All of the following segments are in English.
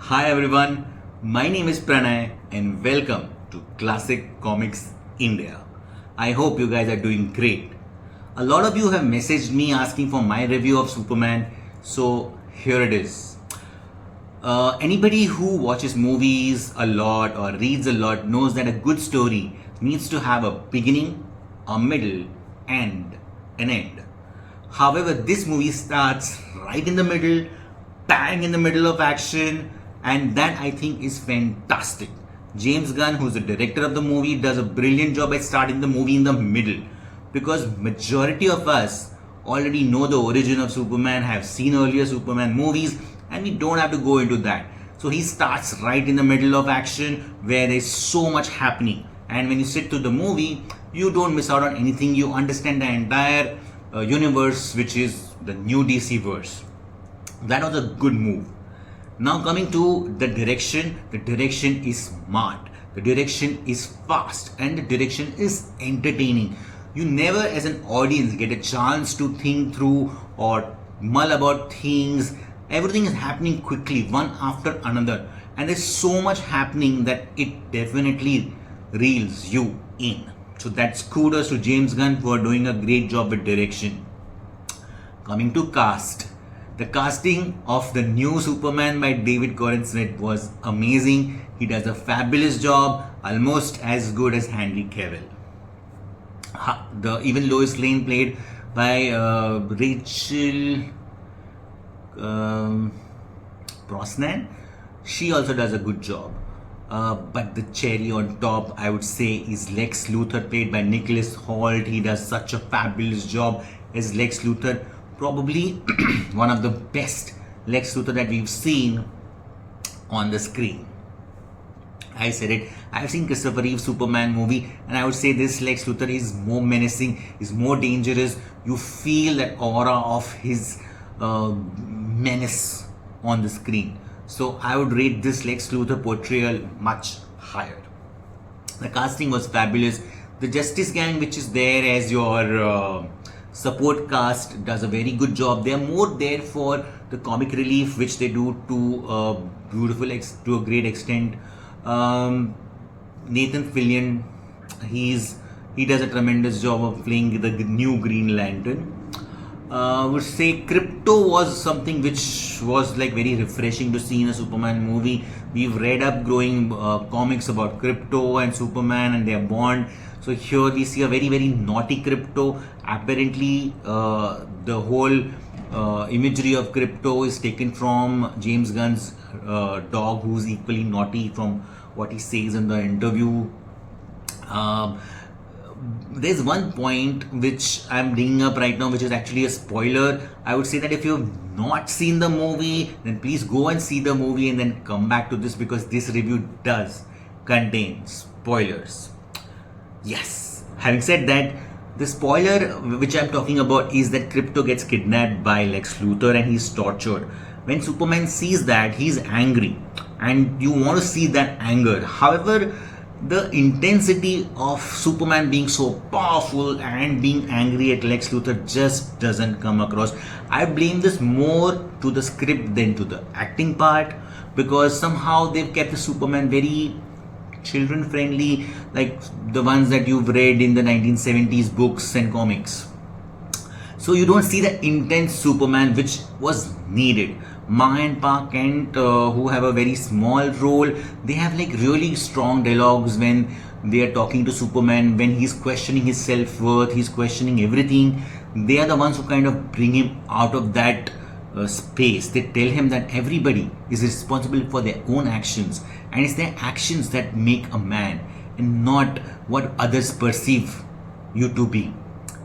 Hi everyone, my name is Pranay and welcome to Classic Comics India. I hope you guys are doing great. A lot of you have messaged me asking for my review of Superman, so here it is. Anybody who watches movies a lot or reads a lot knows that a good story needs to have a beginning, a middle, and an end. However, this movie starts right in the middle, bang in the middle of action, and that I think is fantastic. James Gunn, who's the director of the movie, does a brilliant job at starting the movie in the middle because majority of us already know the origin of Superman, have seen earlier Superman movies, and we don't have to go into that. So he starts right in the middle of action where there's so much happening, and when you sit through the movie, you don't miss out on anything. You understand the entire universe, which is the new DCverse. That was a good move. Now coming to the direction is smart, the direction is fast, and the direction is entertaining. You never as an audience get a chance to think through or mull about things. Everything is happening quickly, one after another, and there's so much happening that it definitely reels you in. So that's kudos to James Gunn for doing a great job with direction. Coming to cast. The casting of the new Superman by David Gordon Smith was amazing. He does a fabulous job, almost as good as Henry Cavill. Even Lois Lane, played by Rachel Brosnan, she also does a good job. But the cherry on top, I would say, is Lex Luthor, played by Nicholas Hoult. He does such a fabulous job as Lex Luthor. Probably one of the best Lex Luthor that we've seen on the screen. I said it. I've seen Christopher Reeve's Superman movie, and I would say this Lex Luthor is more menacing, is more dangerous. You feel that aura of his menace on the screen. So I would rate this Lex Luthor portrayal much higher. The casting was fabulous. The Justice Gang, which is there as your support cast, does a very good job. They are more there for the comic relief, which they do to to a great extent. Nathan Fillion, he does a tremendous job of playing the new Green Lantern. Would say Crypto was something which was like very refreshing to see in a Superman movie. We've read up growing comics about Crypto and Superman and their bond. So here we see a very naughty Crypto. Apparently the whole imagery of Crypto is taken from James Gunn's dog, who's equally naughty from what he says in the interview. There's one point which I'm bringing up right now, which is actually a spoiler. I would say that if you've not seen the movie, then please go and see the movie and then come back to this, because this review does contain spoilers. Yes, having said that, the spoiler which I'm talking about is that Crypto gets kidnapped by Lex Luthor and he's tortured. When Superman sees that, he's angry, and you want to see that anger. However, the intensity of Superman being so powerful and being angry at Lex Luthor just doesn't come across. I blame this more to the script than to the acting part, because somehow they've kept the Superman very children friendly, like the ones that you've read in the 1970s books and comics. So you don't see the intense Superman which was needed. Ma and Pa Kent, who have a very small role, they have like really strong dialogues when they are talking to Superman, when he's questioning his self-worth, he's questioning everything. They are the ones who kind of bring him out of that space. They tell him that everybody is responsible for their own actions, and it's their actions that make a man and not what others perceive you to be,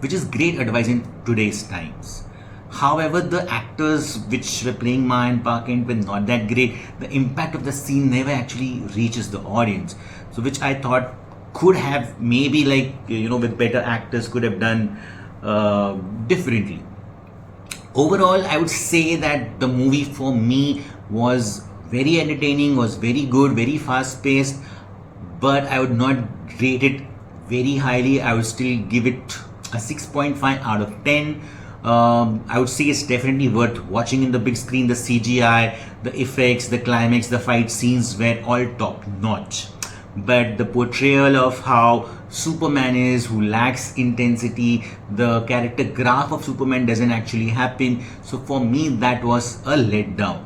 which is great advice in today's times. However, the actors which were playing Ma and Pa Kent were not that great. The impact of the scene never actually reaches the audience. So which I thought could have maybe, like, with better actors, could have done differently. Overall, I would say that the movie for me was very entertaining, was very good, very fast paced, but I would not rate it very highly. I would still give it a 6.5 out of 10. I would say it's definitely worth watching in the big screen. The CGI, the effects, the climax, the fight scenes were all top notch. But the portrayal of how Superman is, who lacks intensity, the character graph of Superman doesn't actually happen. So for me, that was a letdown.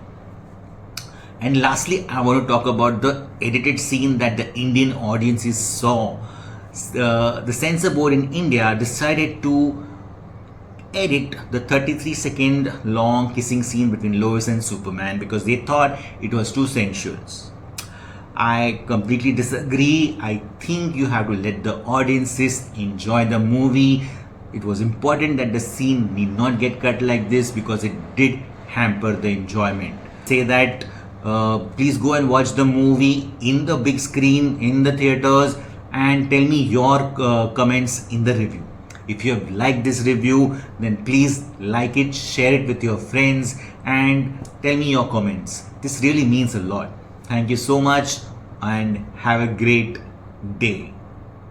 And lastly, I want to talk about the edited scene that the Indian audiences saw. The censor board in India decided to edit the 33-second long kissing scene between Lois and Superman because they thought it was too sensuous. I completely disagree. I think you have to let the audiences enjoy the movie. It was important that the scene need not get cut like this because it did hamper the enjoyment. Say that please go and watch the movie in the big screen, in the theaters, and tell me your comments in the review. If you have liked this review, then please like it, share it with your friends, and tell me your comments. This really means a lot. Thank you so much and have a great day.